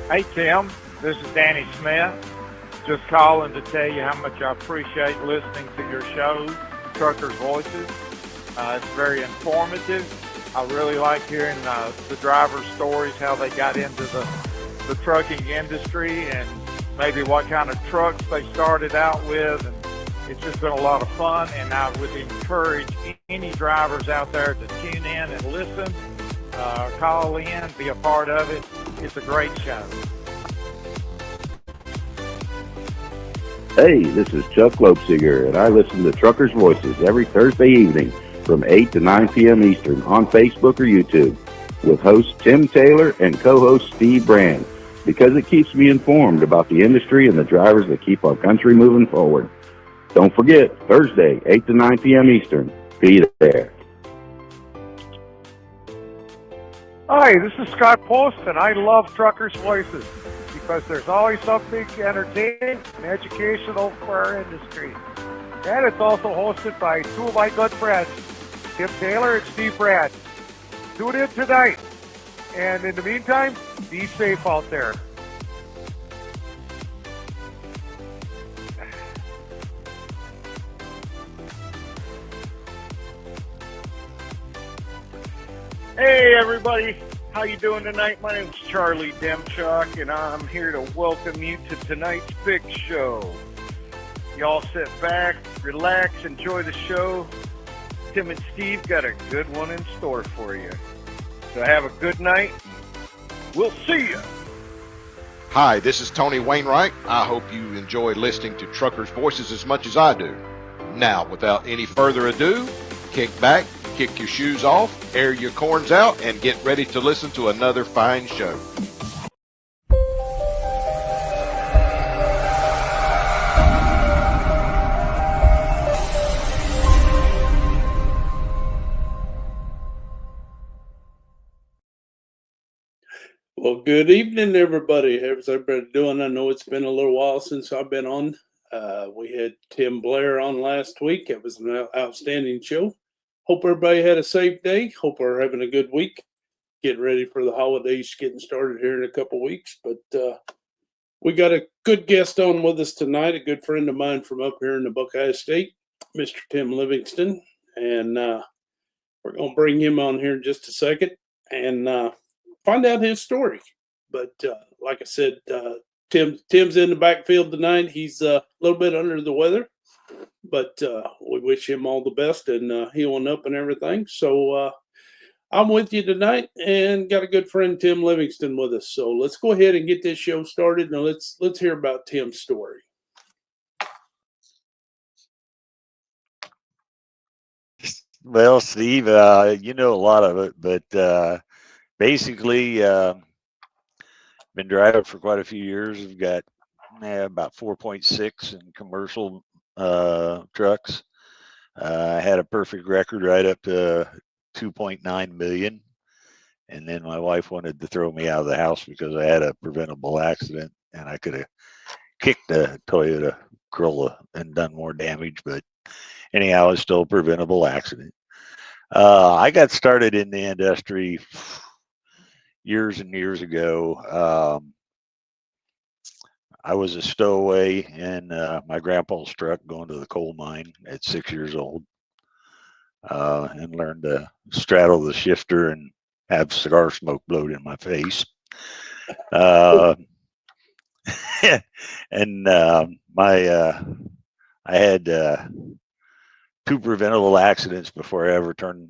Hey, Tim, this is Danny Smith. Just calling to tell you how much I appreciate listening to your shows, Truckers' Voices. It's very informative. I really like hearing the drivers' stories, how they got into the trucking industry and maybe what kind of trucks they started out with. And it's just been a lot of fun, and I would encourage any drivers out there to tune in and listen, call in, be a part of it. It's a great show. Hey, this is Chuck Lopesiger, and I listen to Truckers' Voices every Thursday evening from 8 to 9 p.m. Eastern on Facebook or YouTube with host Tim Taylor and co-host Steve Brand, because it keeps me informed about the industry and the drivers that keep our country moving forward. Don't forget, Thursday, 8 to 9 p.m. Eastern. Be there. Hi, this is Scott Post, and I love Truckers' Voices because there's always something entertaining and educational for our industry. And it's also hosted by two of my good friends, Tim Taylor and Steve Brad. Tune in tonight. And in the meantime, be safe out there. Hey everybody, how you doing tonight? My name's Charlie Demchuk, and I'm here to welcome you to tonight's big show. Y'all sit back, relax, enjoy the show. Tim and Steve got a good one in store for you. So have a good night. We'll see you. Hi, this is Tony Wainwright. I hope you enjoy listening to Truckers' Voices as much as I do. Now, without any further ado, kick back, kick your shoes off, air your corns out, and get ready to listen to another fine show. Well, good evening, everybody. How's everybody doing? I know it's been a little while since I've been on. We had Tim Blair on last week. It was an outstanding show. Hope everybody had a safe day. Hope we're having a good week. Getting ready for the holidays, getting started here in a couple weeks. But we got a good guest on with us tonight, a good friend of mine from up here in the Buckeye State, Mr. Tim Livignston. And we're going to bring him on here in just a second and find out his story. But like I said, Tim's in the backfield tonight. He's a little bit under the weather, but we wish him all the best and healing up and everything. So I'm with you tonight and got a good friend, Tim Livignston, with us. So let's go ahead and get this show started. Now let's hear about Tim's story. Well, Steve, you know a lot of it, but basically, been driving for quite a few years. We've got about 4.6 in commercial trucks. I had a perfect record right up to 2.9 million. And then my wife wanted to throw me out of the house because I had a preventable accident and I could have kicked the Toyota Corolla and done more damage. But anyhow, it's still a preventable accident. I got started in the industry years and years ago. I was a stowaway in my grandpa's truck going to the coal mine at 6 years old, and learned to straddle the shifter and have cigar smoke blowed in my face. And I had two preventable accidents before I ever turned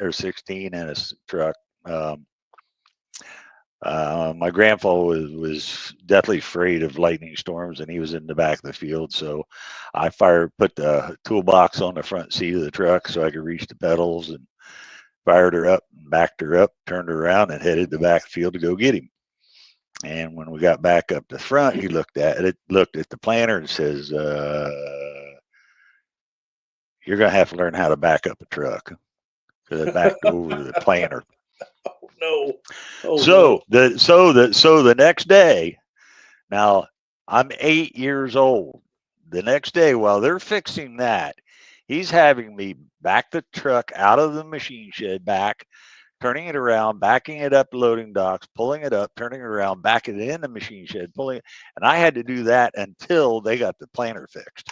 16 in a truck. My grandpa was deathly afraid of lightning storms, and he was in the back of the field. So I put the toolbox on the front seat of the truck so I could reach the pedals, and fired her up and backed her up, turned her around, and headed to the back field to go get him. And when we got back up to the front, he looked at the planner and says, "You're going to have to learn how to back up a truck." So I backed over to the planner. Oh no! So the next day, now I'm 8 years old. The next day, while they're fixing that, he's having me back the truck out of the machine shed back turning it around, backing it up to loading docks, pulling it up, turning it around, backing it in the machine shed, pulling it. And I had to do that until they got the planter fixed.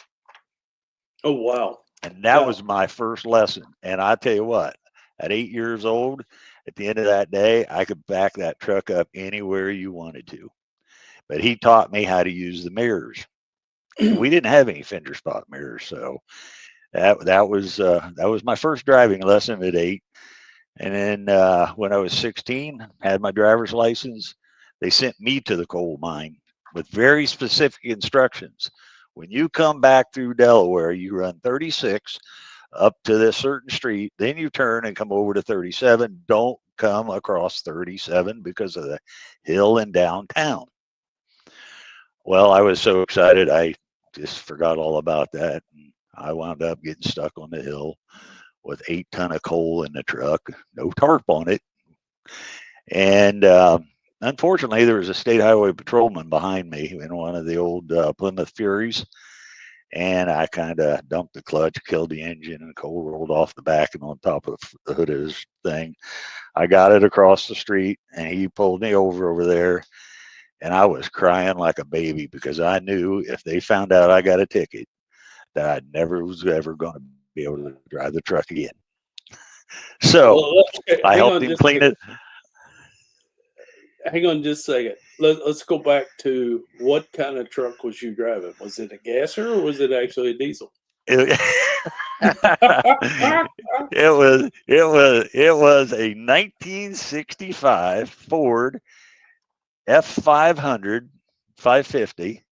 Oh, wow. And that Wow. was my first lesson. And I tell you what, at 8 years old, at the end of that day, I could back that truck up anywhere you wanted to. But he taught me how to use the mirrors. And we didn't have any fender spot mirrors, so that was my first driving lesson at 8. And then when I was 16, had my driver's license, they sent me to the coal mine with very specific instructions. When you come back through Delaware, you run 36 up to this certain street, then you turn and come over to 37. Don't come across 37 because of the hill in downtown. Well, I was so excited, I just forgot all about that. I wound up getting stuck on the hill with 8 tons of coal in the truck, no tarp on it. And unfortunately, there was a state highway patrolman behind me in one of the old Plymouth Furies. And I kind of dumped the clutch, killed the engine, and the coal rolled off the back and on top of the hood of his thing. I got it across the street, and he pulled me over there. And I was crying like a baby because I knew if they found out I got a ticket, that I never was ever going to be able to drive the truck again. So I helped him clean it. Hang on just a second. Let's go back to what kind of truck was you driving? Was it a gasser or was it actually a diesel? It was a 1965 Ford F500 550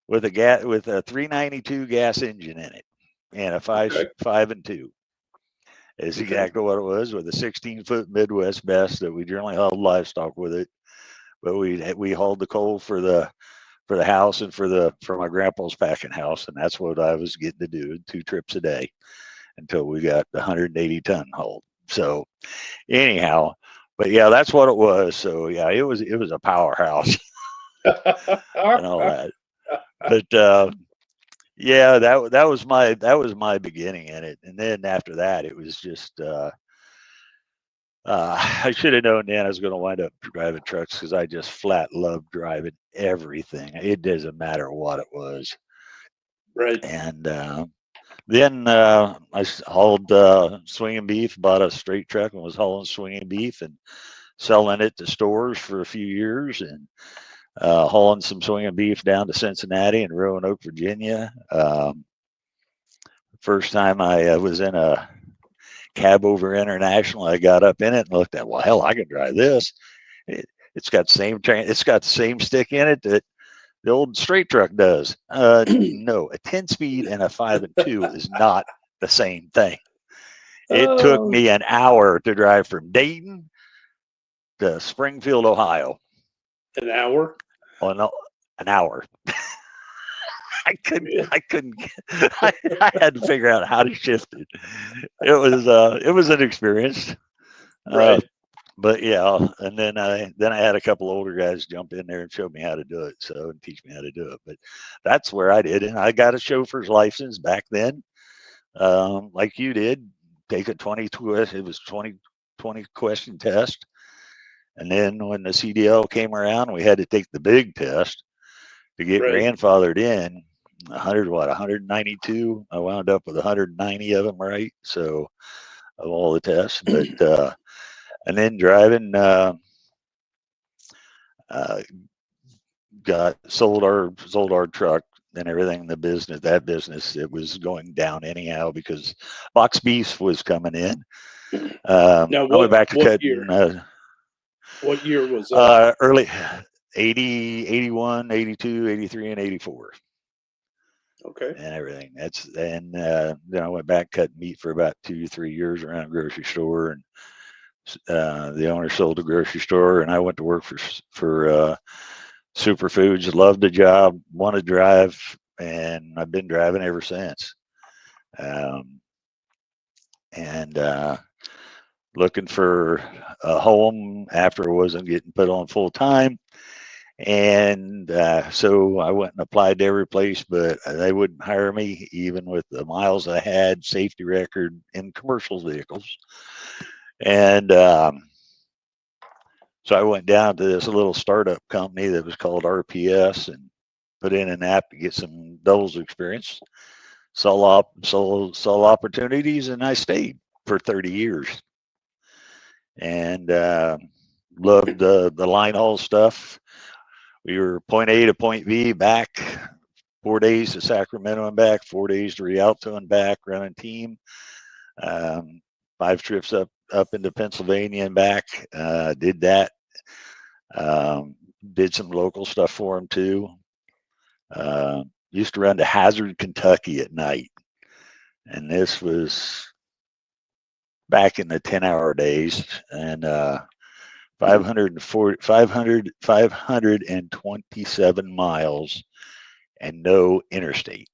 with a 392 gas engine in it and a 5 and 2. Is exactly what it was, with a 16-foot Midwest best that we generally hauled livestock with it, but we hauled the coal for the house and for my grandpa's packing house, and that's what I was getting to do 2 trips a day until we got the 180 ton hauled. So anyhow, but yeah, that's what it was. So yeah, it was a powerhouse and all that. But yeah, that was my beginning in it, and then after that, it was just I should have known then I was going to wind up driving trucks because I just flat loved driving everything. It doesn't matter what it was, right? And then I hauled swinging beef, bought a straight truck and was hauling swinging beef and selling it to stores for a few years, and hauling some swinging beef down to Cincinnati and Roanoke, Virginia. First time I was in a cab over International, I got up in it and looked at, well, hell, I can drive this. It's got the same stick in it that the old straight truck does. No, a 10-speed and a 5 and 2 is not the same thing. It took me an hour to drive from Dayton to Springfield, Ohio. An hour? Oh no, an hour. I had to figure out how to shift it. It was an experience. Right. But yeah, and then I had a couple older guys jump in there and show me how to do it, and teach me how to do it. But that's where I did, and I got a chauffeur's license back then, like you did. Take a 20 question test, and then when the CDL came around, we had to take the big test to get grandfathered in. 192. I wound up with 190 of them, right? So of all the tests, but and then driving, sold our truck and everything. That business, it was going down anyhow because box beef was coming in. Now, I went back to cutting. Year? What year was that? Early 80, 81, 82, 83, and 84. Okay. And everything. Then I went back cutting meat for about 2 to 3 years around a grocery store, and the owner sold the grocery store, and I went to work for Superfoods. Loved the job, wanted to drive, and I've been driving ever since. And looking for a home after I wasn't getting put on full time. And so I went and applied to every place, but they wouldn't hire me, even with the miles I had, safety record in commercial vehicles. And so I went down to this little startup company that was called RPS and put in an app to get some doubles experience, saw opportunities, and I stayed for 30 years. And loved the line haul stuff. We were point A to point B, back 4 days to Sacramento and back, 4 days to Rialto and back, running team. 5 trips up into Pennsylvania and back. Did that. Did some local stuff for them too. Used to run to Hazard, Kentucky at night, and this was back in the 10-hour days, and 527 miles and no interstate.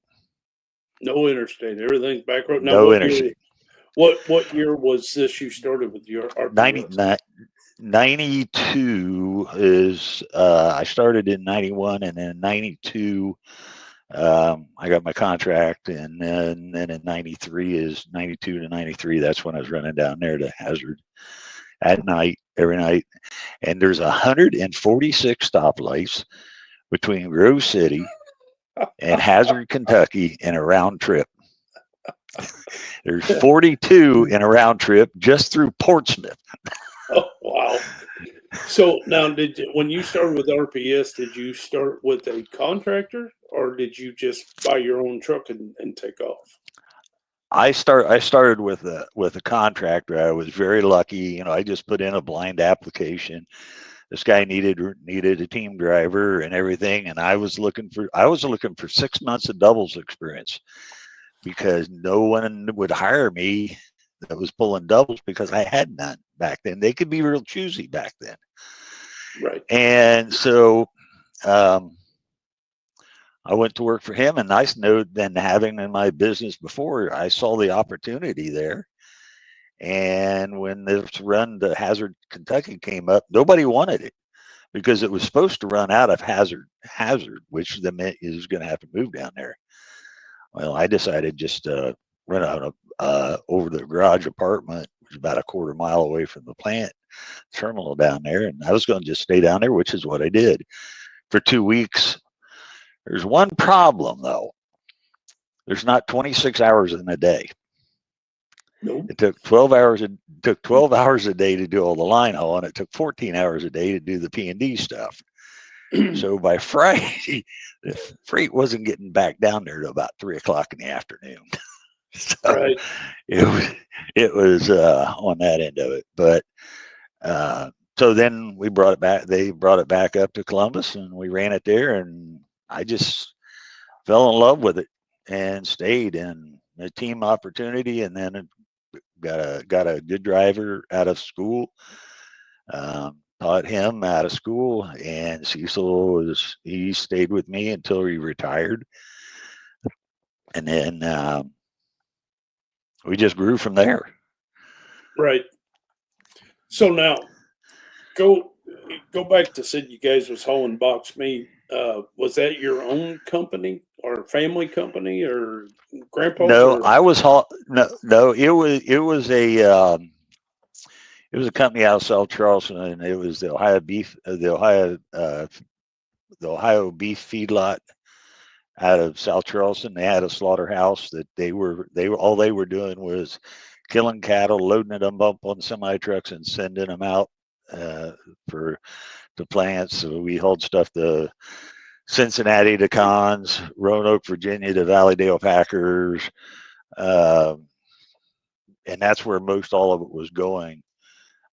No interstate. Everything's back road. Now, No interstate. What year was this you started with your RPS? 92 is I started in 91, and then 92 I got my contract, and then in 93 is 92 to 93. That's when I was running down there to Hazard at night, every night. And there's 146 stoplights between Grove City and Hazard, Kentucky, in a round trip. There's 42 in a round trip just through Portsmouth. Oh, wow. So now, when you started with RPS, did you start with a contractor, or did you just buy your own truck and take off? I started with a contractor. I was very lucky. You know, I just put in a blind application. This guy needed a team driver and everything, and I was looking for 6 months of doubles experience, because no one would hire me that was pulling doubles because I had none back then. They could be real choosy back then. Right. And so I went to work for him, and nice note than having in my business before, I saw the opportunity there. And when this run to Hazard, Kentucky came up, nobody wanted it because it was supposed to run out of Hazard, which meant it was going to have to move down there. Well, I decided just to run out of over the garage apartment, which is about a quarter mile away from the plant terminal down there. And I was going to just stay down there, which is what I did for 2 weeks. There's one problem, though. There's not 26 hours in a day. Nope. It took 12 hours. It took 12 hours a day to do all the line haul, and it took 14 hours a day to do the P&D stuff. So by Friday, the freight wasn't getting back down there to about 3:00 in the afternoon. So right. it was on that end of it. But so then we brought it back. They brought it back up to Columbus, and we ran it there, and I just fell in love with it and stayed in a team opportunity, and then got a good driver out of school. Taught him out of school, and Cecil he stayed with me until he retired, and then we just grew from there. Right. So now, go back to said you guys was hauling box meat. Was that your own company or family company or grandpa's? No, I was no. It was a company out of South Charleston, and it was the Ohio Beef Feedlot out of South Charleston. They had a slaughterhouse that they were all they were doing was killing cattle, loading them up on semi trucks, and sending them out for the plants. So we hauled stuff to Cincinnati to Cons, Roanoke, Virginia to Valleydale Packers, and that's where most all of it was going.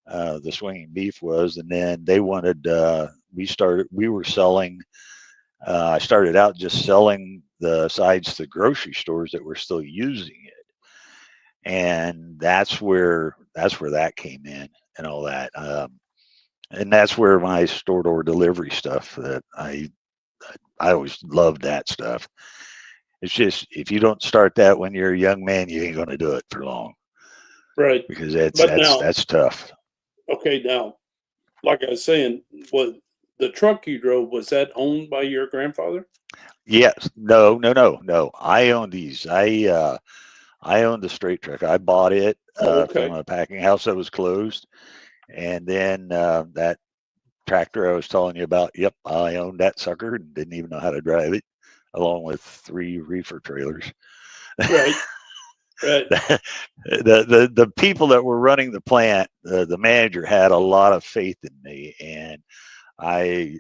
The swinging beef was, and then they wanted. We were selling. I started out just selling the sides to grocery stores that were still using it, and that's where that came in and all that. And that's where my store door delivery stuff that I always loved that stuff. It's just if you don't start that when you're a young man, you ain't going to do it for long, right? Because that's tough. Okay, now, like I was saying, what the truck you drove, was that owned by your grandfather? Yes. No. I own these. I I owned the straight truck. I bought it Okay. from a packing house that was closed. And then that tractor I was telling you about, yep, I owned that sucker and didn't even know how to drive it, along with 3 reefer trailers. Right. Right. The people that were running the plant, the manager had a lot of faith in me, and I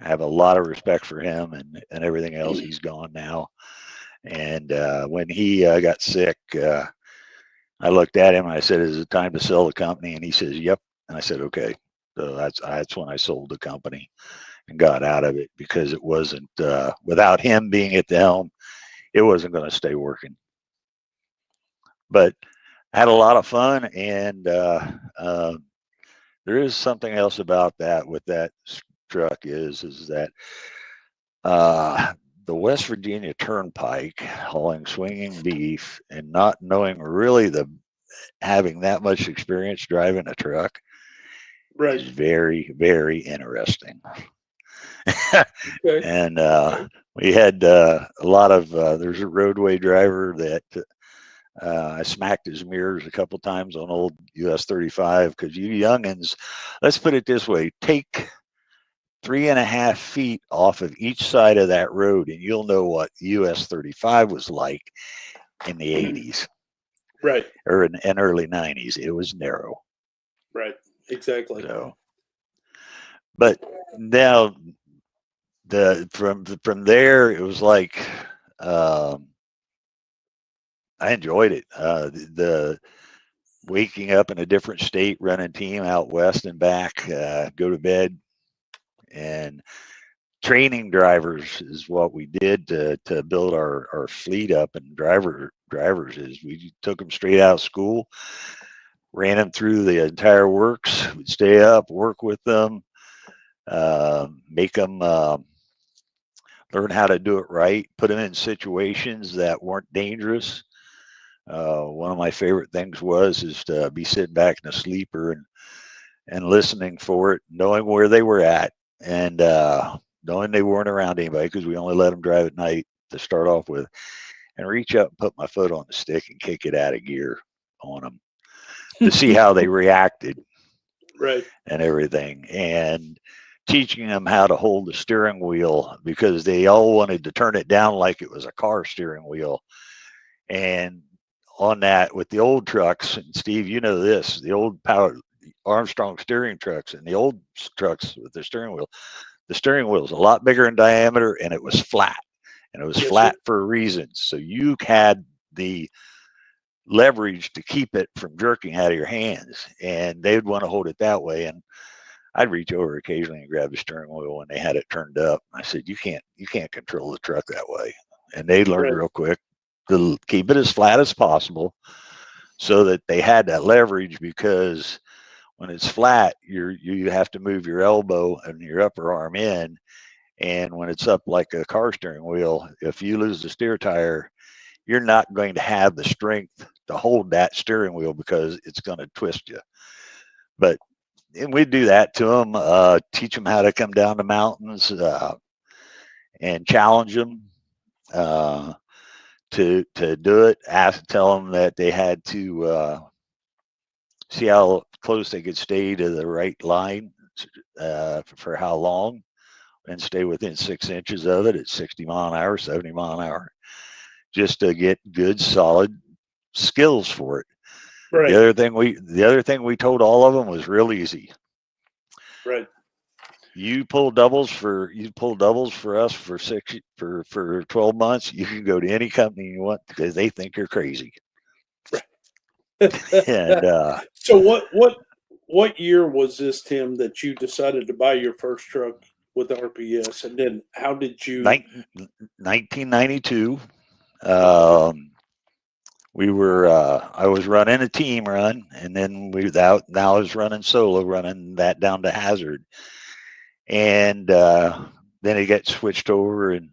have a lot of respect for him and everything else. He's gone now. And when he got sick, I looked at him and I said, "Is it time to sell the company?" And he says, "Yep." And I said, "Okay." So that's when I sold the company and got out of it, because it wasn't without him being at the helm, it wasn't going to stay working. But I had a lot of fun, and there is something else about that with that truck is that the West Virginia Turnpike, hauling swinging beef and not knowing really having that much experience driving a truck Right. is very, very interesting. Okay. And we had a lot of there's a roadway driver that I smacked his mirrors a couple times on old US 35, because you youngins, let's put it this way, take 3.5 feet off of each side of that road and you'll know what US 35 was like in the 80s. Right. Or in early 90s. It was narrow. Right. Exactly. So, but now from there, it was like I enjoyed it. The waking up in a different state, running team out west and back, go to bed, and training drivers is what we did to build our fleet up. And drivers is we took them straight out of school, ran them through the entire works. We'd stay up, work with them, make them learn how to do it right, put them in situations that weren't dangerous. One of my favorite things is to be sitting back in a sleeper and listening for it, knowing where they were at, and knowing they weren't around anybody, because we only let them drive at night to start off with, and reach up and put my foot on the stick and kick it out of gear on them to see how they reacted. Right. And everything, and teaching them how to hold the steering wheel, because they all wanted to turn it down like it was a car steering wheel. And on that, with the old trucks, and Steve, you know this, the old power Armstrong steering trucks and the old trucks with the steering wheel is a lot bigger in diameter, and it was flat, and it was flat for a reason. So you had the leverage to keep it from jerking out of your hands, and they'd want to hold it that way. And I'd reach over occasionally and grab the steering wheel when they had it turned up. I said, you can't control the truck that way. And they learned real quick to keep it as flat as possible, so that they had that leverage, because when it's flat, you have to move your elbow and your upper arm in. And when it's up like a car steering wheel, if you lose the steer tire, you're not going to have the strength to hold that steering wheel, because it's going to twist you. But and we do that to them, teach them how to come down the mountains, and challenge them to do it. Tell them that they had to see how close they could stay to the right line for how long, and stay within 6 inches of it at 60 mile an hour, 70 mile an hour, just to get good, solid skills for it. Right. The other thing we told all of them was real easy. Right. You pull doubles for us for 12 months. You can go to any company you want, because they think you're crazy. And so what year was this, Tim, that you decided to buy your first truck with RPS, and then how did you? 1992. We were I was running a team run, and then now I was running solo, running that down to Hazard, and then it got switched over, and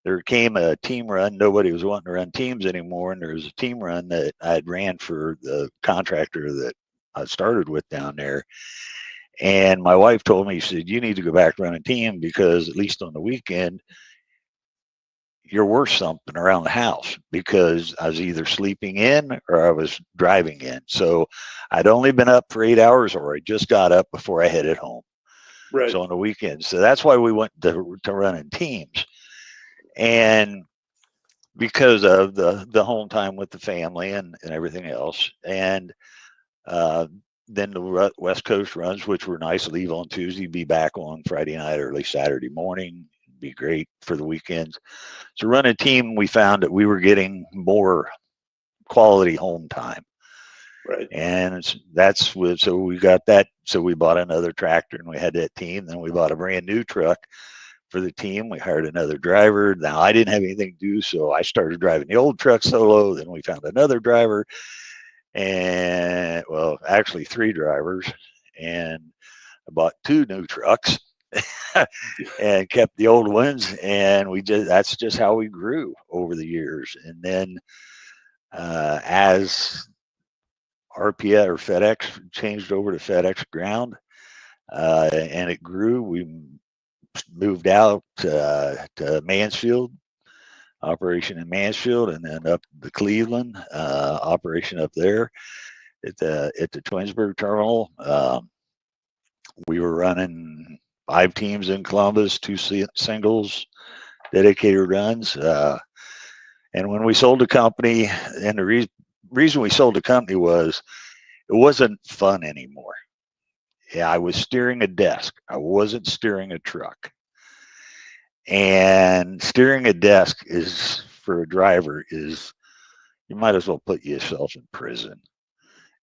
there came a team run. Nobody was wanting to run teams anymore, and there was a team run that I had ran for the contractor that I started with down there. And my wife told me, she said, "You need to go back to running team, because at least on the weekend, you're worth something around the house, because I was either sleeping in or I was driving in. So I'd only been up for 8 hours, or I just got up before I headed home. Right. So on the weekends. So that's why we went to running teams. And because of the home time with the family and everything else. And then the West Coast runs, which were nice, leave on Tuesday, be back on Friday night, early Saturday morning. Be great for the weekends. So running team, we found that we were getting more quality home time. Right. And that's what, so we got that. So we bought another tractor and we had that team. Then we bought a brand new truck for the team. We hired another driver. Now I didn't have anything to do, so I started driving the old truck solo. Then we found another driver, and well, actually 3 drivers, and I bought 2 new trucks and kept the old ones. And that's just how we grew over the years. And then as RPS or FedEx changed over to FedEx Ground, and it grew, we moved out to Mansfield, operation in Mansfield, and then up to Cleveland, operation up there at the Twinsburg terminal. We were running 5 teams in Columbus, 2 singles, dedicated runs. And when we sold the company, and the reason we sold the company was it wasn't fun anymore. Yeah, I was steering a desk. I wasn't steering a truck. And steering a desk is, for a driver, is you might as well put yourself in prison.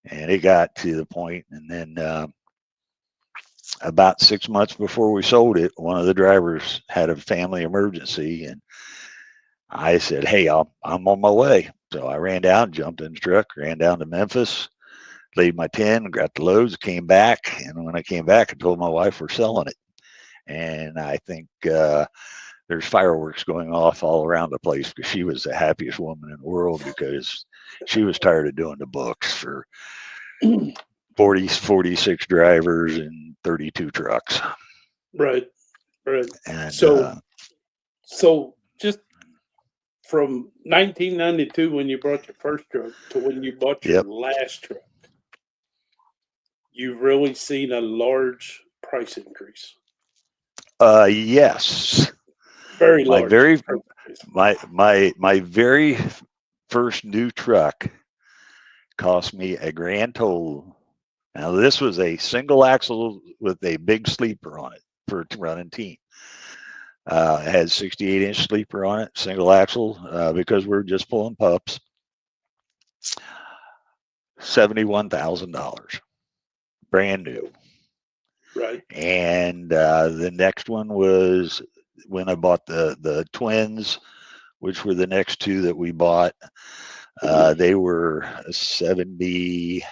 And it got to the point, and then about 6 months before we sold it, one of the drivers had a family emergency, and I said, "Hey, I'm on my way." So I ran down, jumped in the truck, ran down to Memphis, laid my tin, got the loads, came back, and when I came back, I told my wife we're selling it. And I think there's fireworks going off all around the place, because she was the happiest woman in the world, because she was tired of doing the books for 46 drivers and 32 trucks. Right. And so just from 1992, when you bought your first truck, to when you bought your last truck, you've really seen a large price increase. Yes. Very my large. very my very first new truck cost me a grand total. Now this was a single axle with a big sleeper on it for running team. It had 68-inch sleeper on it, single axle, because we're just pulling pups. $71,000, brand new. Right. And the next one was when I bought the twins, which were the next 2 that we bought. They were 78.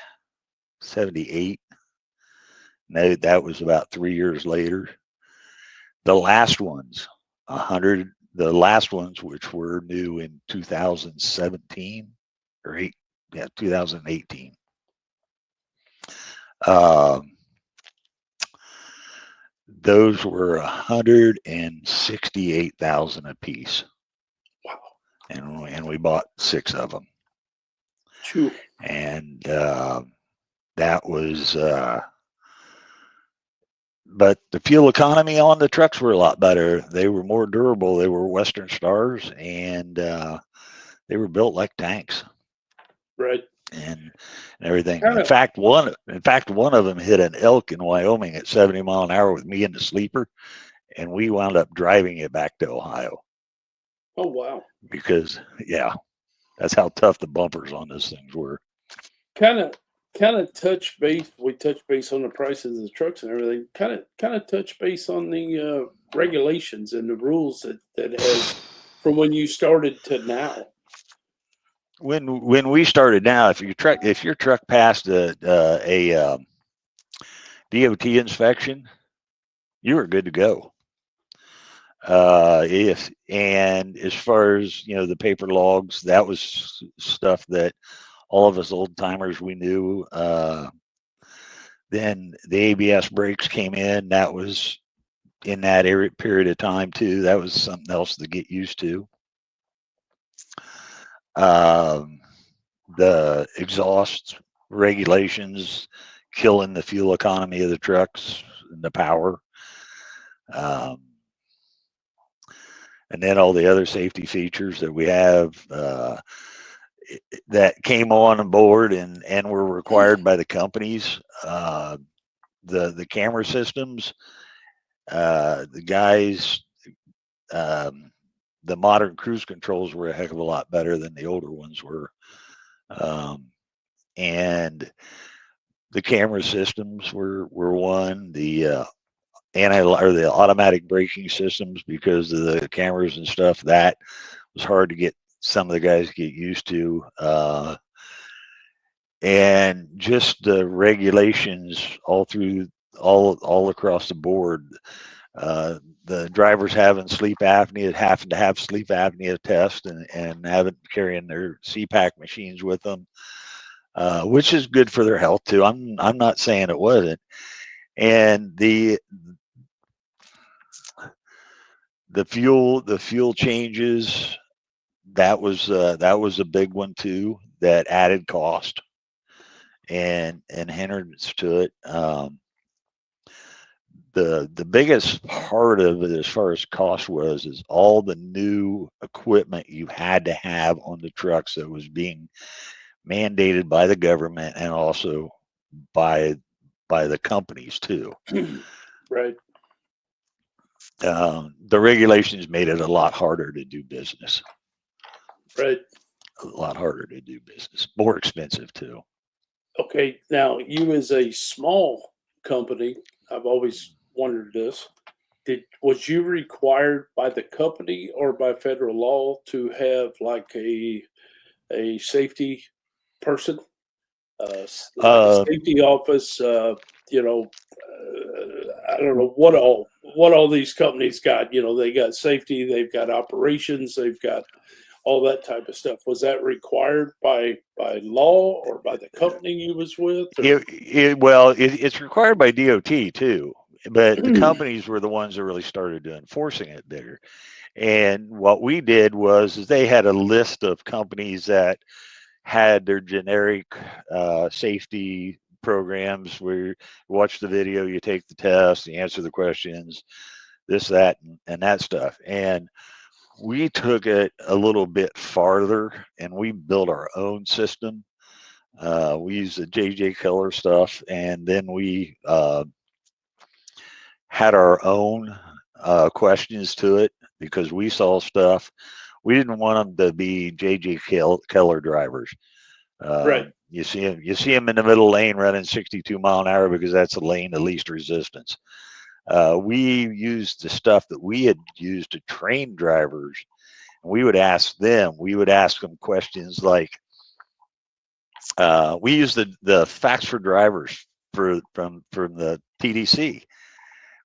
No, that was about 3 years later. The last ones, the last ones, which were new in 2017 or 2018. Those were 168,000 a piece. Wow. And we bought 6 of them. True. And that was, but the fuel economy on the trucks were a lot better. They were more durable. They were Western Stars, and they were built like tanks. Right. And everything. In fact, one of them hit an elk in Wyoming at 70 miles an hour with me in the sleeper, and we wound up driving it back to Ohio. Oh wow! Because that's how tough the bumpers on those things were. Kind of touch base. We touch base on the prices of the trucks and everything. Kind of touch base on the regulations and the rules that has from when you started to now. When we started now, if your truck passed a DOT inspection, you were good to go. And as far as the paper logs, that was stuff that all of us old timers we knew. Then the ABS brakes came in. That was in that period of time too. That was something else to get used to. The exhaust regulations killing the fuel economy of the trucks and the power. Um, and then all the other safety features that we have that came on board and were required by the companies. The camera systems, the guys, the modern cruise controls were a heck of a lot better than the older ones were. And the camera systems were one. The the automatic braking systems, because of the cameras and stuff, that was hard to get some of the guys to get used to. And just the regulations all across the board. The drivers having sleep apnea, having to have sleep apnea test, and having carrying their CPAP machines with them, which is good for their health too. I'm not saying it wasn't. And the fuel changes, that was a big one too, that added cost and hindrance to it. The biggest part of it as far as cost is all the new equipment you had to have on the trucks that was being mandated by the government and also by the companies too. Right. The regulations made it a lot harder to do business. Right. A lot harder to do business. More expensive too. Okay. Now, you as a small company, I've always wondered this. Was you required by the company or by federal law to have like a safety person, like a safety office? I don't know what all these companies got. They got safety, they've got operations, they've got all that type of stuff. Was that required by law or by the company you was with? It's required by DOT too, but the companies were the ones that really started enforcing it bigger. And what we did is they had a list of companies that had their generic safety programs where you watch the video, you take the test, you answer the questions, this, that, and that stuff. And we took it a little bit farther and we built our own system. We used the JJ Keller stuff, and then we had our own questions to it because we saw stuff. We didn't want them to be JJ Keller drivers. Right. You see them in the middle lane running 62 mile an hour because that's the lane of least resistance. We used the stuff that we had used to train drivers. And we would ask them questions like, we used the facts for drivers from the TDC.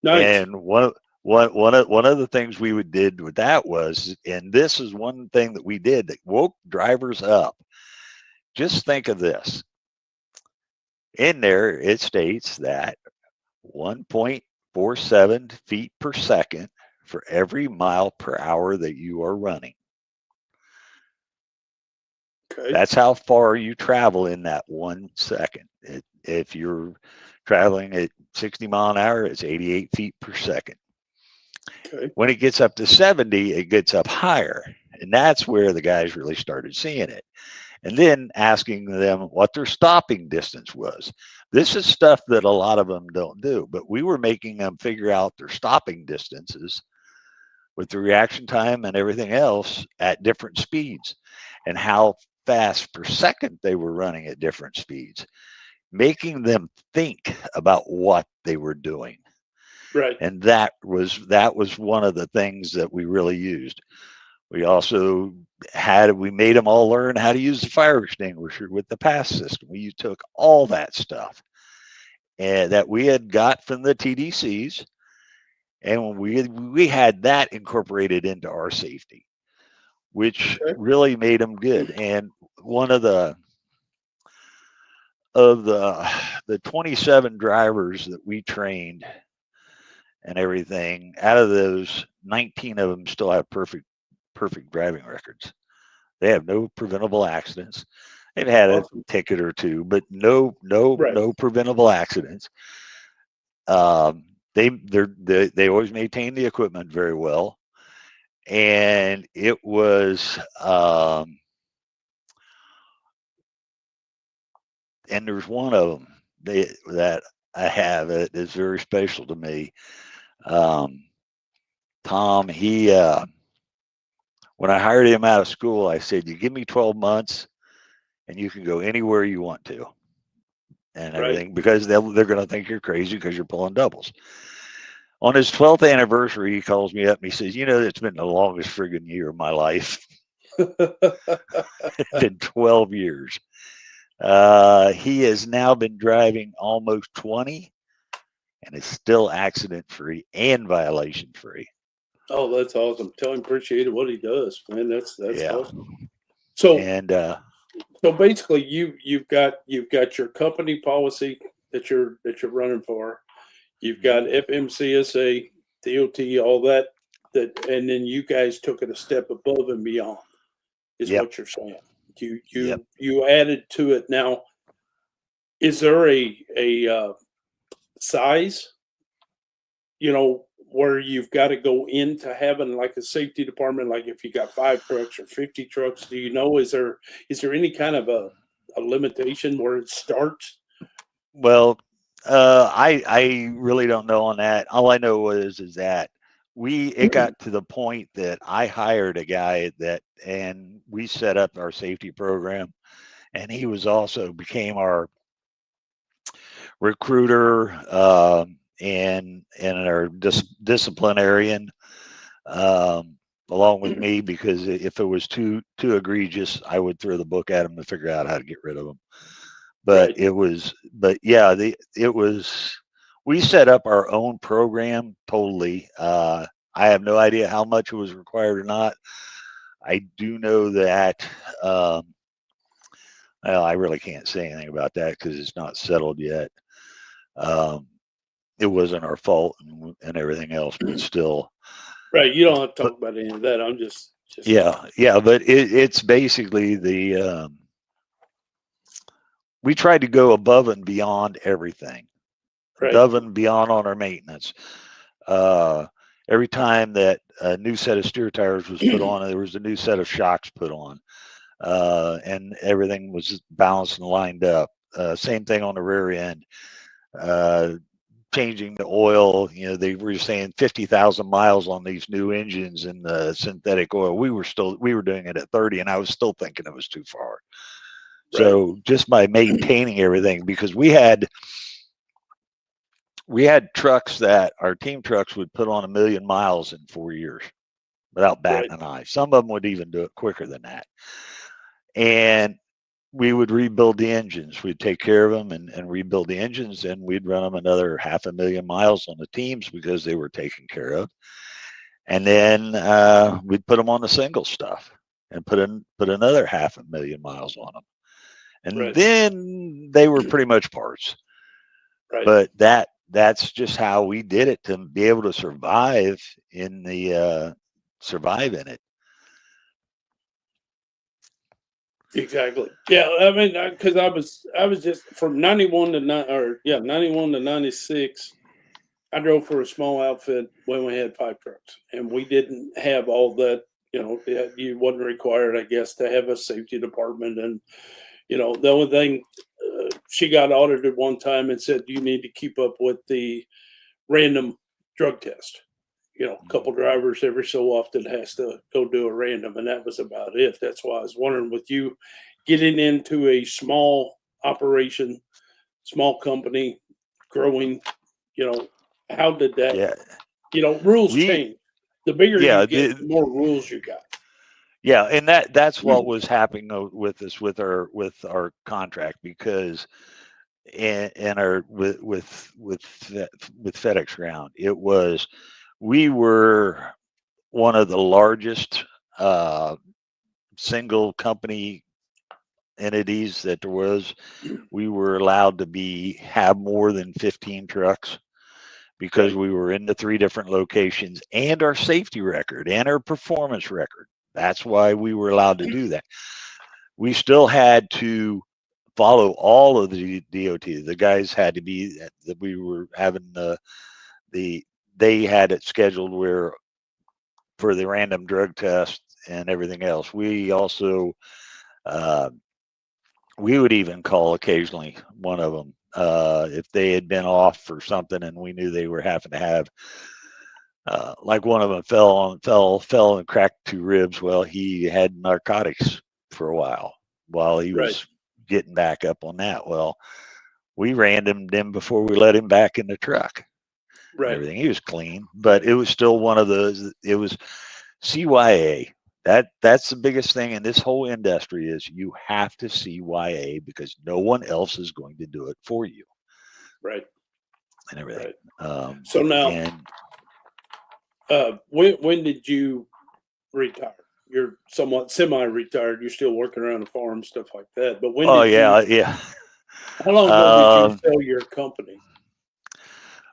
Nice. And one of the things we did with that was, and this is one thing that we did that woke drivers up. Just think of this. In there, it states that 1.47 feet per second for every mile per hour that you are running. Okay. That's how far you travel in that 1 second. If you're traveling at 60 mile an hour, it's 88 feet per second. Okay. When it gets up to 70, it gets up higher. And that's where the guys really started seeing it. And then asking them what their stopping distance was. This is stuff that a lot of them don't do, but we were making them figure out their stopping distances with the reaction time and everything else at different speeds and how fast per second they were running at different speeds, making them think about what they were doing. Right. And that was one of the things that we really used. We also we made them all learn how to use the fire extinguisher with the pass system. We took all that stuff and that we had got from the TDCs, and we had that incorporated into our safety, which really made them good. And one of the 27 drivers that we trained and everything, out of those, 19 of them still have perfect driving records. They have no preventable accidents. They've had Awesome. a ticket or two, but no Right. preventable accidents. They always maintain the equipment very well, and it was and there's one of them that I have that is very special to me. Tom, he when I hired him out of school, I said, "You give me 12 months, and you can go anywhere you want to, and everything, Right. because they're going to think you're crazy because you're pulling doubles." On his 12th anniversary, he calls me up and he says, "You know, it's been the longest friggin' year of my life. It's been 12 years." He has now been driving almost 20 and is still accident free and violation free. Oh, that's awesome. Tell him appreciate what he does, man. That's Yeah. awesome. So And so basically you've got your company policy that you're running for. You've got FMCSA, DOT, all that, and then you guys took it a step above and beyond, is Yep. what you're saying. You Yep. you added to it. Now, is there a size, where you've got to go into having like a safety department? Like if you got 5 trucks or 50 trucks, do you know, is there any kind of a limitation where it starts? Well, I really don't know on that. All I know is that it got to the point that I hired a guy and we set up our safety program, and he was also became our recruiter, and our disciplinarian, along with me, because if it was too egregious, I would throw the book at him to figure out how to get rid of them. But Right. we set up our own program totally. I have no idea how much it was required or not. I do know that, well, I really can't say anything about that because it's not settled yet. It wasn't our fault and everything else, but still. Right. You don't have to But talk about any of that. I'm just yeah, but it's basically we tried to go above and beyond everything, right. above and beyond on our maintenance. Every time that a new set of steer tires was put on, there was a new set of shocks put on, and everything was balanced and lined up. Same thing on the rear end. Changing the oil, they were saying 50,000 miles on these new engines and the synthetic oil. We were doing it at 30, and I was still thinking it was too far. Right. So just by maintaining everything, because we had trucks that our team trucks would put on 1 million miles in 4 years without batting an eye. Some of them would even do it quicker than that. And we would rebuild the engines. We'd take care of them and rebuild the engines, and we'd run them another 500,000 miles on the teams because they were taken care of. And then we'd put them on the single stuff and put another 500,000 miles on them. And then they were pretty much parts. Right. But that's just how we did it to be able to survive in it. Exactly. Yeah. I mean, because I was just from 91 to 91 to 96. I drove for a small outfit when we had 5 trucks, and we didn't have all that. You wasn't required, I guess, to have a safety department. And the only thing, she got audited one time and said you need to keep up with the random drug test. A couple drivers every so often has to go do a random, and that was about it. That's why I was wondering, with you getting into a small operation, small company, growing, how did that? Yeah. Rules change. The bigger you get, the more rules you got. Yeah, and that's what was happening with us with our contract, because and our with FedEx Ground, we were one of the largest single company entities that there was. We were allowed to have more than 15 trucks because we were in the 3 different locations, and our safety record and our performance record That's why we were allowed to do that. We still had to follow all of the DOT. The guys had to be that we were having they had it scheduled where for the random drug test and everything else. We also we would even call occasionally one of them if they had been off for something and we knew they were having to have like one of them fell and cracked 2 ribs. Well, he had narcotics for a while he was getting back up on that. Well, we randomed him before we let him back in the truck. Right. Everything, he was clean, but it was still one of those. It was CYA. That's the biggest thing in this whole industry is you have to CYA because no one else is going to do it for you. Right. And everything. Right. So now, when did you retire? You're somewhat semi-retired. You're still working around the farm, stuff like that. But when? Oh did yeah. How long ago did you sell your company?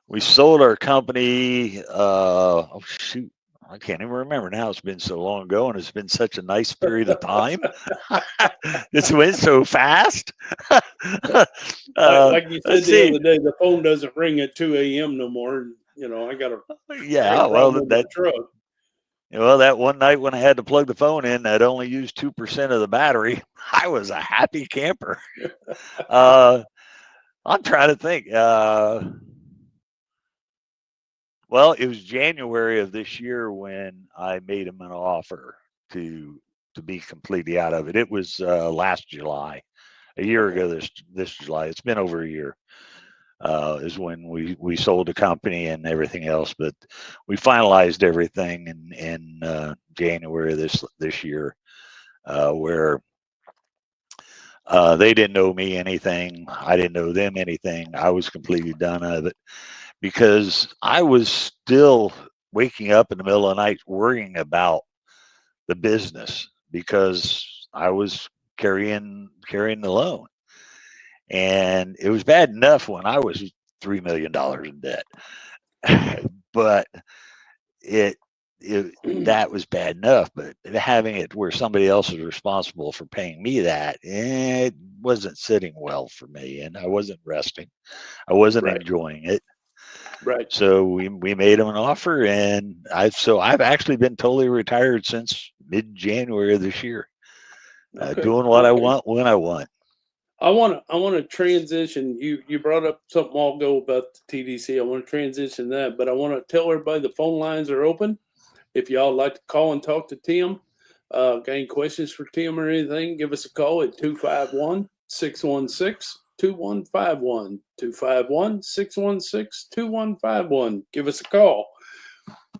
We sold our company. Oh shoot, I can't even remember now. It's been so long ago, and it's been such a nice period of time. It's went so fast. Like you said the other day, the phone doesn't ring at 2 a.m. no more. You know, I got a truck. Well, that one night when I had to plug the phone in, that only used 2% of the battery. I was a happy camper. I'm trying to think. Well, it was January of this year when I made him an offer to be completely out of it. It was last July, a year ago. This July, it's been over a year. Is when we sold the company and everything else, but we finalized everything in January this year, where they didn't owe me anything. I didn't owe them anything. I was completely done of it because I was still waking up in the middle of the night worrying about the business because I was carrying the loan. And it was bad enough when I was $3 million in debt, but that was bad enough. But having it where somebody else is responsible for paying me that, it wasn't sitting well for me, and I wasn't resting. I wasn't enjoying it. Right. So we made him an offer, and I've actually been totally retired since mid-January of this year, doing what I want when I want. I want to transition. You brought up something a while ago about the TDC. I want to transition that, but I want to tell everybody the phone lines are open. If y'all like to call and talk to Tim, got any questions for Tim or anything, give us a call at 251-616-2151. 251-616-2151. Give us a call.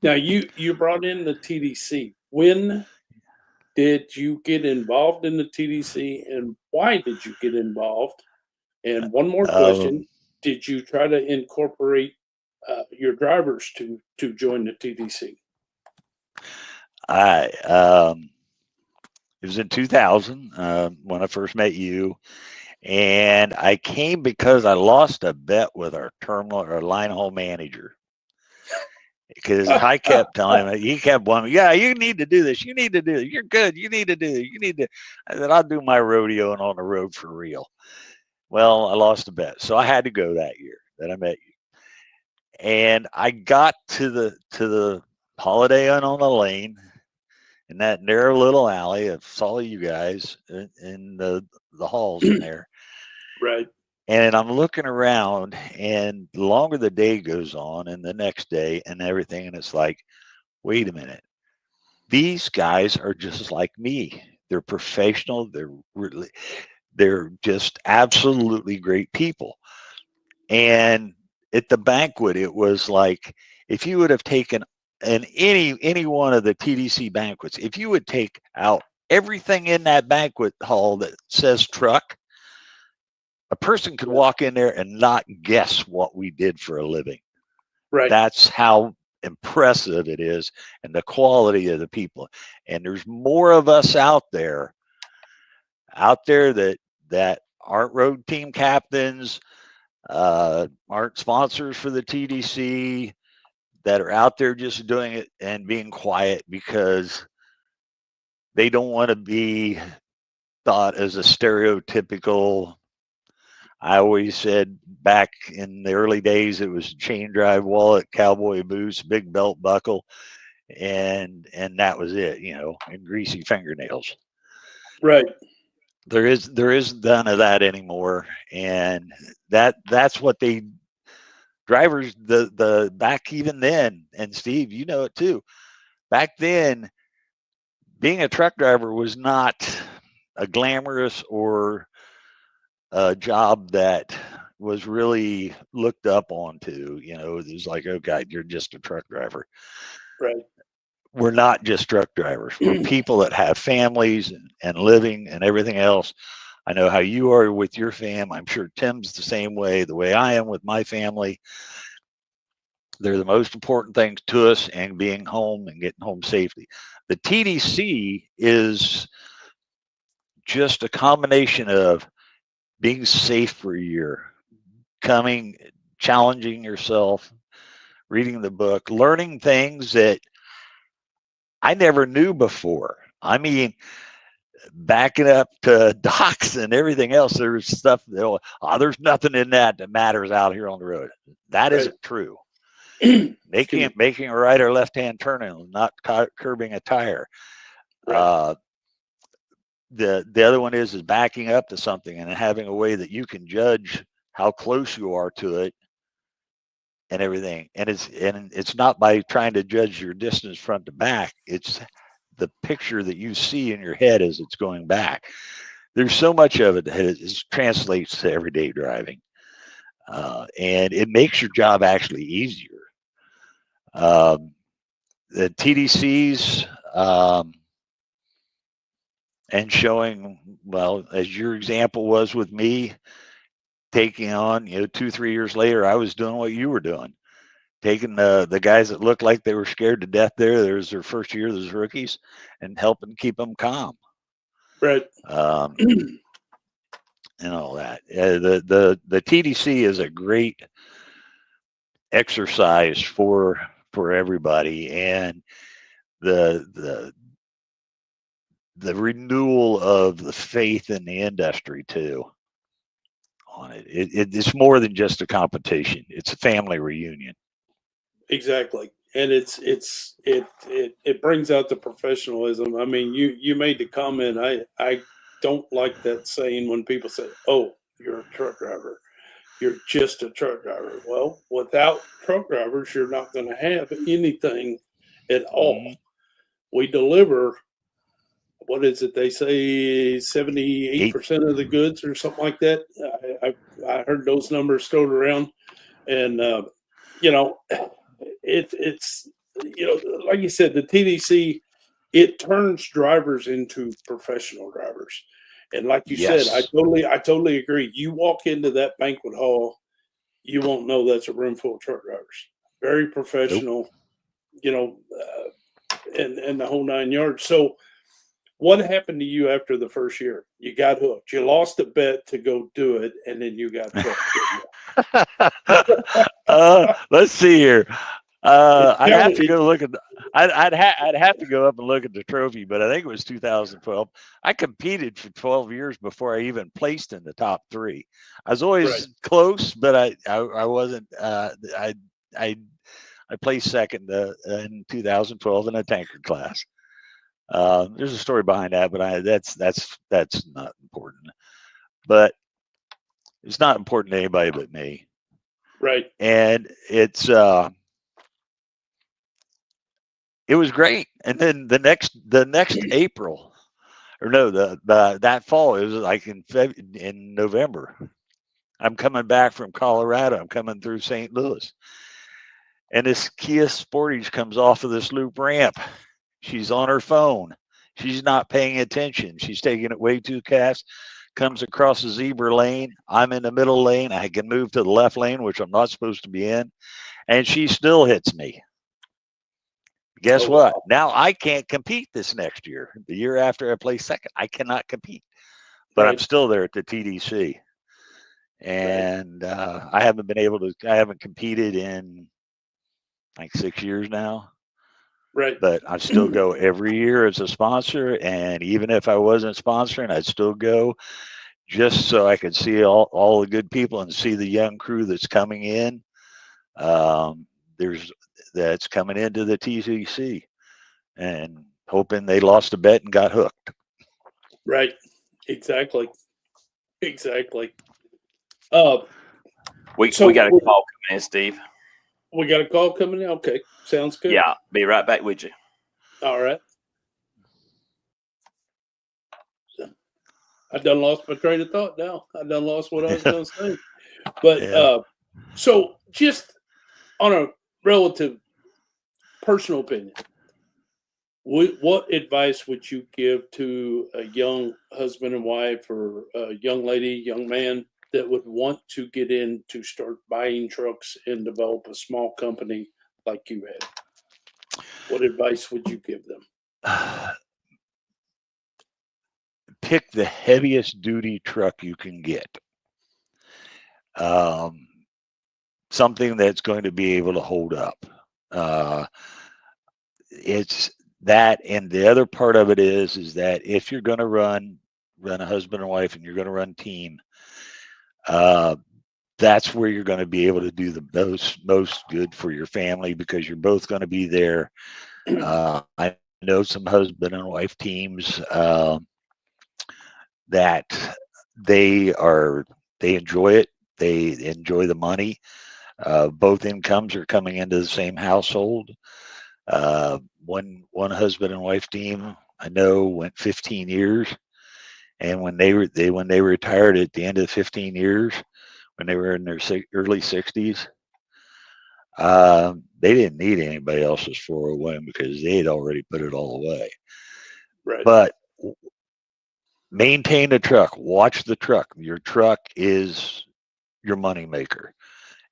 Now, you brought in the TDC. When did you get involved in the TDC, and why did you get involved? And one more question: did you try to incorporate your drivers to join the TDC? It was in 2000 when I first met you, and I came because I lost a bet with our terminal or line haul manager. Because I kept telling him, he kept wanting, yeah, you need to do this. You need to do it. You're good. You need to do it. You need to. I said, I'll do my rodeoing on the road for real. Well, I lost a bet. So I had to go that year that I met you. And I got to the Holiday Inn on the lane in that narrow little alley. I saw you guys in the halls in there. Right. And I'm looking around, and the longer the day goes on and the next day and everything, and it's like, wait a minute. These guys are just like me. They're professional. They're just absolutely great people. And at the banquet, it was like, if you would have taken any one of the TDC banquets, if you would take out everything in that banquet hall that says truck, a person could walk in there and not guess what we did for a living. Right. That's how impressive it is, and the quality of the people. And there's more of us out there that aren't road team captains, aren't sponsors for the TDC, that are out there just doing it and being quiet because they don't want to be thought as a stereotypical. I always said back in the early days, it was chain drive wallet, cowboy boots, big belt buckle, and that was it, and greasy fingernails. Right. There is none of that anymore, and that's what they drivers the back even then. And Steve, you know it too. Back then, being a truck driver was not a glamorous or a job that was really looked up onto. It was like, oh God, you're just a truck driver. Right. We're not just truck drivers. We're people that have families and living and everything else. I know how you are with your fam. I'm sure Tim's the same way, the way I am with my family. They're the most important things to us, and being home and getting home safely. The TDC is just a combination of being safe for a year, challenging yourself, reading the book, learning things that I never knew before. I mean, backing up to docks and everything else, there's stuff that, there's nothing in that matters out here on the road. That Right. isn't true. Making a right or left hand turn and not curbing a tire. Right. The other one is backing up to something and having a way that you can judge how close you are to it and everything. And it's not by trying to judge your distance front to back. It's the picture that you see in your head as it's going back. There's so much of it that translates to everyday driving. And it makes your job actually easier. The TDCs, and showing, well, as your example was with me, taking on, 2-3 years later, I was doing what you were doing, taking the guys that looked like they were scared to death there's their first year as rookies, and helping keep them calm. Right. And all that. The TDC is a great exercise for everybody, and the renewal of the faith in the industry too on it. It's more than just a competition. It's a family reunion. Exactly. And it brings out the professionalism. I mean, you made the comment, I don't like that saying when people say, oh, you're a truck driver. You're just a truck driver. Well, without truck drivers, you're not going to have anything at all. Mm-hmm. We deliver, what is it? They say 78% of the goods or something like that. I heard those numbers thrown around, and it's like you said, the TDC, it turns drivers into professional drivers. And like you said, I totally agree. You walk into that banquet hall, you won't know that's a room full of truck drivers. Very professional, nope. And the whole 9 yards. So what happened to you after the first year? You got hooked. You lost a bet to go do it, and then you got hooked. Let's see here. I'd have to go look at. I'd have to go up and look at the trophy, but I think it was 2012. I competed for 12 years before I even placed in the top 3. I was always close, but I wasn't. I placed second in 2012 in a tanker class. There's a story behind that, but that's not important. But it's not important to anybody but me. Right. And it was great. And then the next April, or no, that fall, it was like in November. I'm coming back from Colorado. I'm coming through St. Louis, and this Kia Sportage comes off of this loop ramp. She's on her phone. She's not paying attention. She's taking it way too fast. Comes across the zebra lane. I'm in the middle lane. I can move to the left lane, which I'm not supposed to be in, and she still hits me. Guess what? Wow. Now I can't compete this next year. The year after I play second, I cannot compete. But I'm still there at the TDC. And I haven't been able to, I haven't competed in like 6 years now. Right. But I still go every year as a sponsor, and even if I wasn't sponsoring, I'd still go just so I could see all the good people and see the young crew that's coming in. That's coming into the TCC, and hoping they lost a bet and got hooked. Right. Exactly. We got a call coming in, Steve. We got a call coming in? Okay. Sounds good. Yeah, be right back with you. All right. I done lost my train of thought now. I done lost what I was going to say. But so just on a relative personal opinion, what advice would you give to a young husband and wife, or a young lady, young man that would want to get in to start buying trucks and develop a small company like you had? What advice would you give them? Pick the heaviest duty truck you can get. Something that's going to be able to hold up. It's that, and the other part of it is that if you're going to run a husband and wife and you're going to run team, that's where you're going to be able to do the most good for your family, because you're both going to be there. I know some husband and wife teams that they enjoy it. They enjoy the money. Both incomes are coming into the same household. One husband and wife team I know went 15 years, and when they retired at the end of 15 years, when they were in their early 60s, they didn't need anybody else's 401 because they had already put it all away. Right. But maintain the truck. Watch the truck. Your truck is your money maker,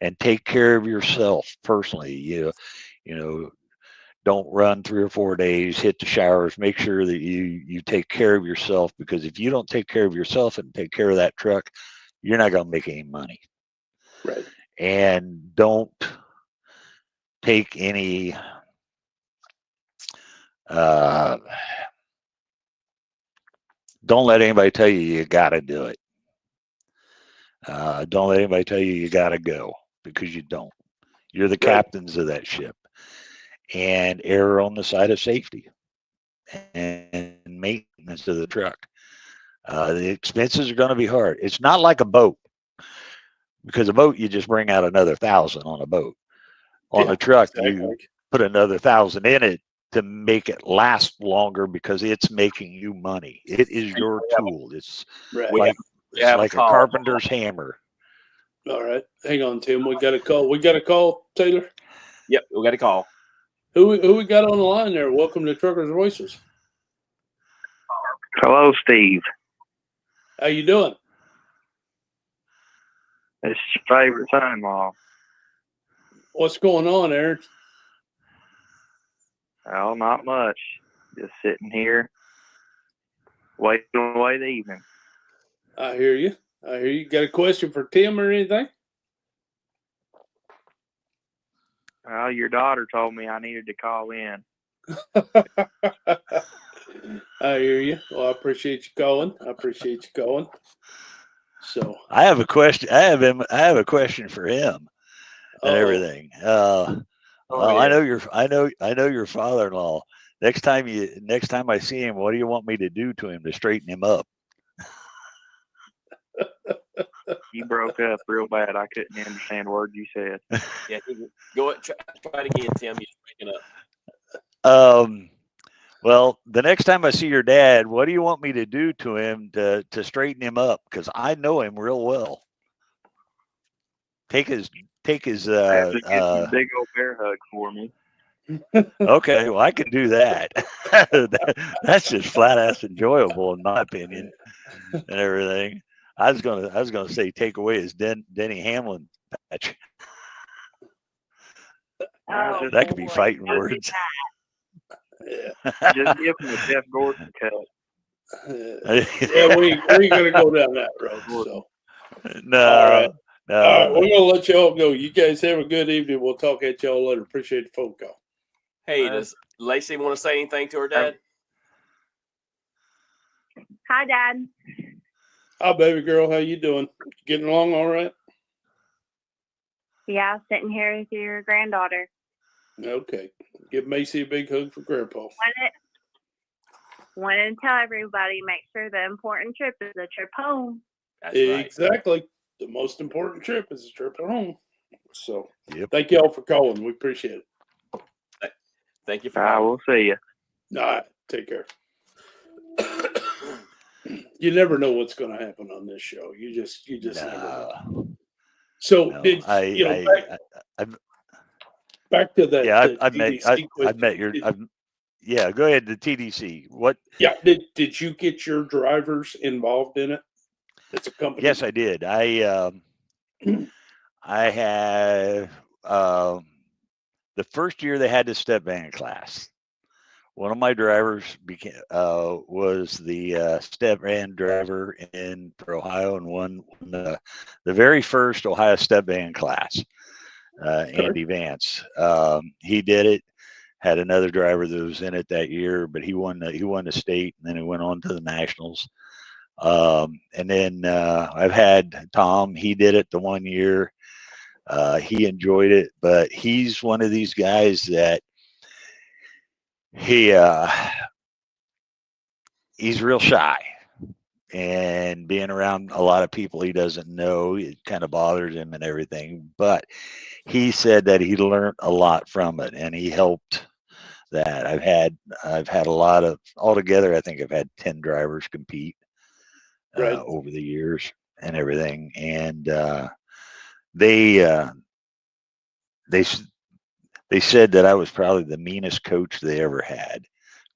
and take care of yourself personally. You know, don't run 3 or 4 days, hit the showers, make sure that you take care of yourself, because if you don't take care of yourself and take care of that truck, you're not going to make any money. Right. And don't take any don't let anybody tell you got to do it. Don't let anybody tell you got to go, because you don't. You're the captains of that ship. And err on the side of safety and maintenance of the truck. The expenses are going to be hard. It's not like a boat, because a boat, you just bring out another 1,000 on a boat. On a truck, you put another 1,000 in it to make it last longer, because it's making you money. It is your tool. It's like a carpenter's hammer. All right. Hang on, Tim. We got a call. Taylor? Yep, we got a call. Who we got on the line there? Welcome to Truckers Voices. Hello, Steve. How you doing? It's your favorite son-in-law. What's going on, Aaron? Oh, not much. Just sitting here, waiting away the evening. I hear you. Got a question for Tim or anything? Well, your daughter told me I needed to call in. I hear you. Well, I appreciate you calling. So I have a question. I have a question for him and everything. Well, yeah. I know your father-in-law. Next time I see him, what do you want me to do to him to straighten him up? You broke up real bad. I couldn't understand a word you said. Yeah, go try it again, Tim. You're breaking up. Well, the next time I see your dad, what do you want me to do to him to straighten him up? Because I know him real well. Take his I have to get a big old bear hug for me. Okay, well, I can do that. That's just flat ass enjoyable, in my opinion, and everything. I was gonna say take away his Denny Hamlin patch. That could be fighting words. Just give him a Jeff Gordon cut. Yeah, we ain't gonna go down that road. So. No. All right, we're gonna let y'all go. You guys have a good evening. We'll talk at y'all later. Appreciate the phone call. Hey, does Lacey want to say anything to her dad? Hi, Dad. Hi, baby girl. How you doing? Getting along all right? Yeah, sitting here with your granddaughter. Okay. Give Macy a big hug for Grandpa. Wanted to tell everybody, make sure the important trip is the trip home. That's right. Exactly. The most important trip is a trip at home. So, Yep. Thank y'all for calling. We appreciate it. Thank you for calling. We'll see you. All right. Take care. You never know what's going to happen on this show. You just never know. So No, did back to that? Yeah, TDC question. Yeah, go ahead. The TDC. What? Yeah. Did you get your drivers involved in it? It's a company. Yes, I did. I had the first year they had the step van class. One of my drivers was the step van driver for Ohio and won the very first Ohio step van class. Andy Vance. He did it. Had another driver that was in it that year, but he won the state, and then he went on to the nationals. And then I've had Tom. He did it the 1 year. He enjoyed it, but he's one of these guys that he's real shy, and being around a lot of people he doesn't know, it kind of bothers him and everything. But he said that he learned a lot from it, and he helped that. I've had a lot of, altogether, I think I've had 10 drivers compete over the years and everything. And they said that I was probably the meanest coach they ever had,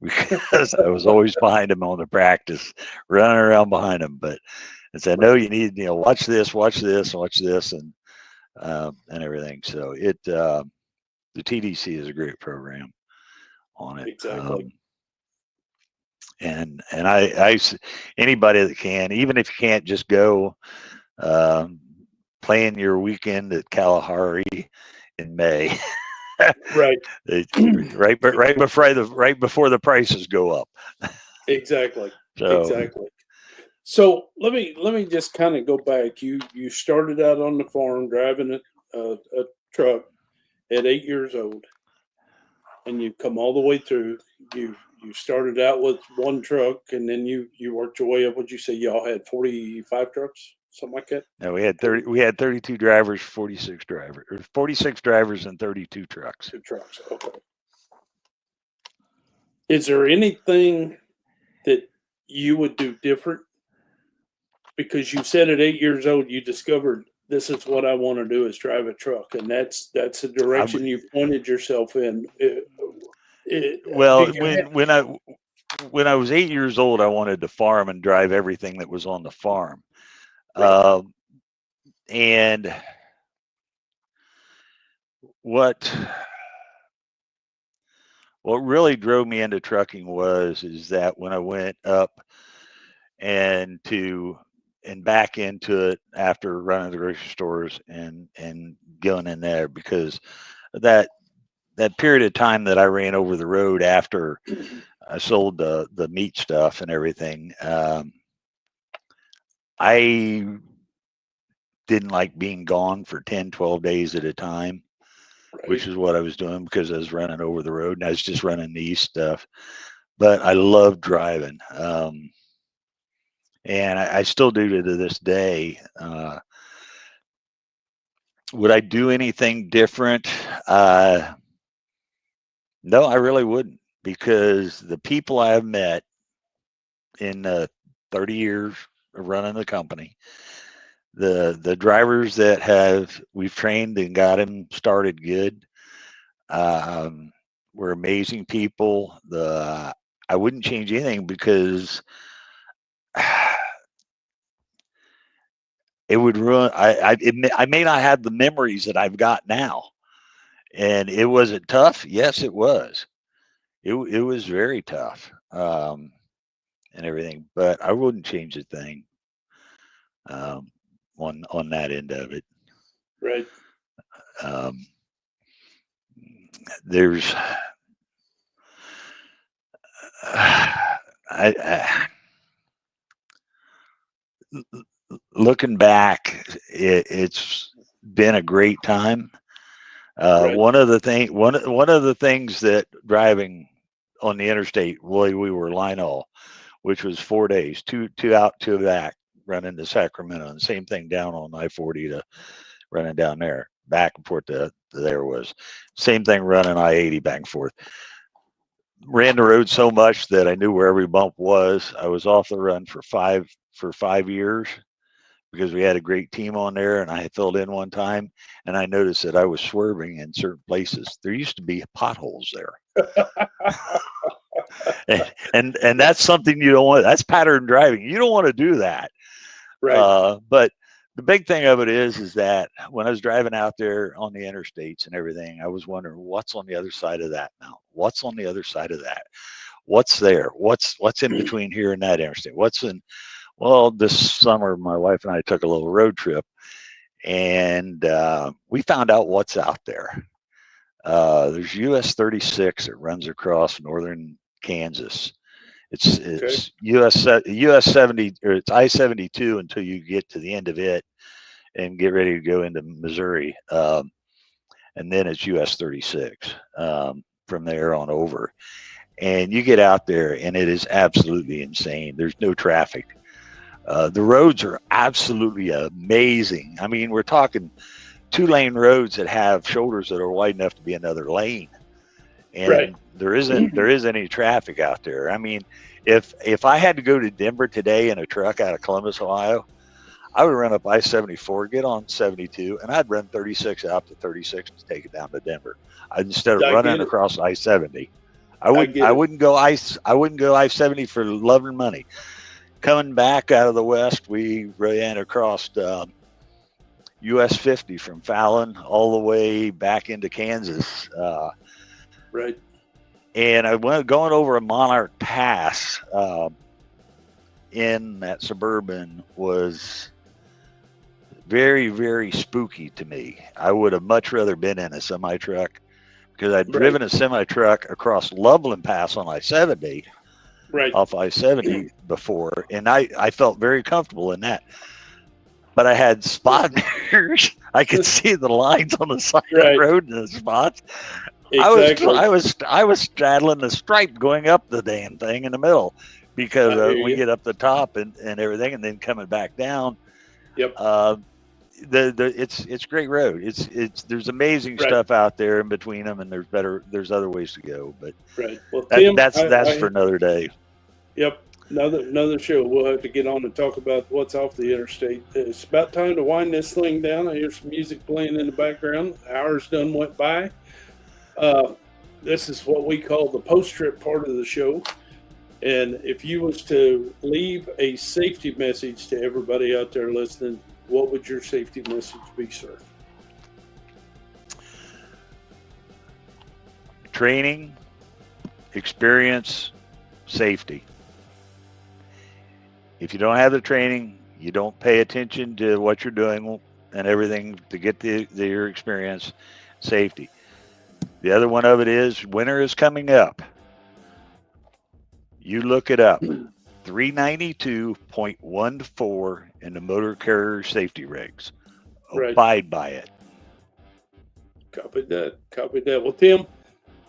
because I was always behind them on the practice, running around behind them. But I said, no, you need, watch this, and everything. So the TDC is a great program on it. Exactly. And I anybody that can, even if you can't, just go plan your weekend at Kalahari in May. Right. right before the prices go up. Exactly. So, exactly. So let me just kind of go back. You started out on the farm driving a truck at 8 years old, and you come all the way through. You started out with one truck, and then you worked your way up. What'd you say? Y'all had 45 trucks, something like that? No, we had 30. We had 32 drivers, 46 drivers, and 32 trucks. 2 trucks. Okay. Is there anything that you would do different? Because you said at 8 years old you discovered this is what I want to do, is drive a truck, and that's the direction you pointed yourself in. Well, when I was 8 years old, I wanted to farm and drive everything that was on the farm. Right. And what really drove me into trucking is that when I went up and back into it after running the grocery stores and going in there, because that period of time that I ran over the road after I sold the meat stuff and everything, I didn't like being gone for 10, 12 days at a time, which is what I was doing, because I was running over the road and I was just running the east stuff. But I love driving. And I still do to this day. Would I do anything different? No, I really wouldn't, because the people I have met in 30 years of running the company, the drivers that we've trained and got them started good, were amazing people. I wouldn't change anything, because it would ruin. I may not have the memories that I've got now. And was it tough? Yes, it was. It was very tough, and everything. But I wouldn't change a thing on that end of it. Right. There's Looking back, it's been a great time. Right. One of the things that driving on the interstate, boy, we were line haul, which was 4 days, two out, two back, running to Sacramento, and same thing down on I-40 to running down there, back and forth to there was same thing running I-80 back and forth. Ran the road so much that I knew where every bump was. I was off the run for 5 years because we had a great team on there, and I had filled in one time, and I noticed that I was swerving in certain places. There used to be potholes there. and that's something you don't want. That's pattern driving. You don't want to do that. Right. But the big thing of it is that when I was driving out there on the interstates and everything, I was wondering what's on the other side of that mountain. What's on the other side of that? What's there? What's in between here and that interstate? What's in? Well, this summer, my wife and I took a little road trip, and we found out what's out there. There's US 36 that runs across northern Kansas. It's US 70, or it's I-72 until you get to the end of it and get ready to go into Missouri, and then it's US 36 from there on over. And you get out there, and it is absolutely insane. There's no traffic. The roads are absolutely amazing. I mean, we're talking 2-lane roads that have shoulders that are wide enough to be another lane, and Right. there isn't any traffic out there. I mean, if I had to go to Denver today in a truck out of Columbus, Ohio, I would run up I-74, get on 72, and I'd run 36 out to 36 to take it down to Denver. Instead of running across I-70. I wouldn't go I-70 for love and money. Coming back out of the west, we ran across US 50 from Fallon all the way back into Kansas. Right. And I went going over a Monarch Pass in that Suburban was very, very spooky to me. I would have much rather been in a semi truck because I'd driven a semi truck across Loveland Pass on I-70. Right. Off I-70 before, and I felt very comfortable in that. But I had spot mirrors. I could see the lines on the side of the road in the spots. Exactly. I was straddling the stripe going up the damn thing in the middle because we get up the top and everything, and then coming back down. Yep. It's great road. There's amazing stuff out there in between them, and there's other ways to go. But well, Tim, that's for another day. Yep. Another show. We'll have to get on and talk about what's off the interstate. It's about time to wind this thing down. I hear some music playing in the background. Hours done went by. This is what we call the post-trip part of the show. And if you was to leave a safety message to everybody out there listening, what would your safety message be, sir? Training, experience, safety. If you don't have the training, you don't pay attention to what you're doing and everything to get your experience, safety. The other one of it is winter is coming up. You look it up. 392.14 in the motor carrier safety regs. Abide by it. Copy that. Well, Tim,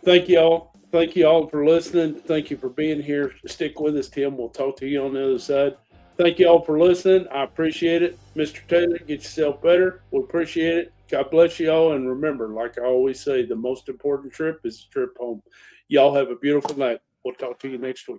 thank you all. Thank you all for listening. Thank you for being here. Stick with us, Tim. We'll talk to you on the other side. Thank you all for listening. I appreciate it. Mr. Taylor, get yourself better. We appreciate it. God bless you all. And remember, like I always say, the most important trip is the trip home. Y'all have a beautiful night. We'll talk to you next week.